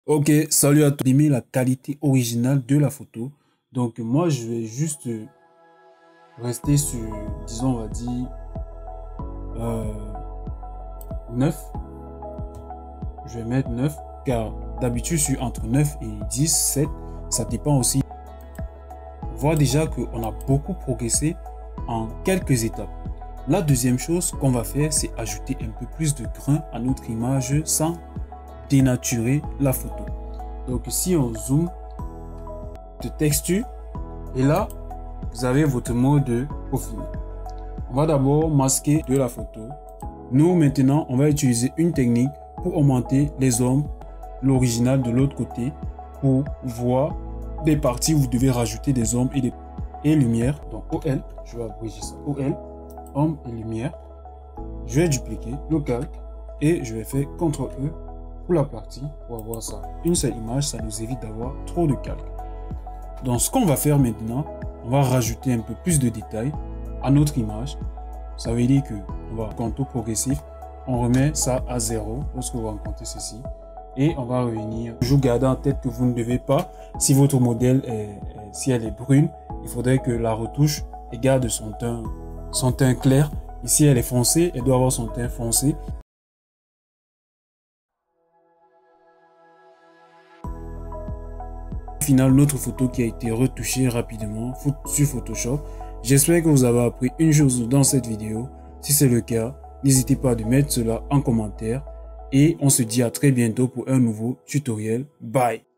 Ok, salut à tous. Aimer la qualité originale de la photo. Donc moi je vais juste rester sur, disons on va dire 9. Je vais mettre 9 car d'habitude je suis entre 9 et 10, 7. Ça dépend aussi. On voit déjà qu'on a beaucoup progressé en quelques étapes. La deuxième chose qu'on va faire, c'est ajouter un peu plus de grain à notre image sans dénaturer la photo. Donc si on zoome de texture et là vous avez votre mode de peaufiner. On va d'abord masquer de la photo. Nous maintenant on va utiliser une technique pour augmenter les ombres, l'original de l'autre côté pour voir des parties où vous devez rajouter des ombres et lumière. Donc OL, je vais abréger ça. OL, ombre et lumière. Je vais dupliquer le calque et je vais faire CTRL-E pour la partie pour avoir ça. Une seule image, ça nous évite d'avoir trop de calque. Donc ce qu'on va faire maintenant, on va rajouter un peu plus de détails à notre image. Ça veut dire que on va contour progressif, on remet ça à 0 lorsque vous rencontrez ceci et on va revenir. Toujours garder en tête que vous ne devez pas, si votre modèle si elle est brune, il faudrait que la retouche garde son teint clair. Ici elle est foncée, elle doit avoir son teint foncé. Au final, notre photo qui a été retouchée rapidement sur Photoshop. J'espère que vous avez appris une chose dans cette vidéo. Si c'est le cas, n'hésitez pas à mettre cela en commentaire et on se dit à très bientôt pour un nouveau tutoriel. Bye!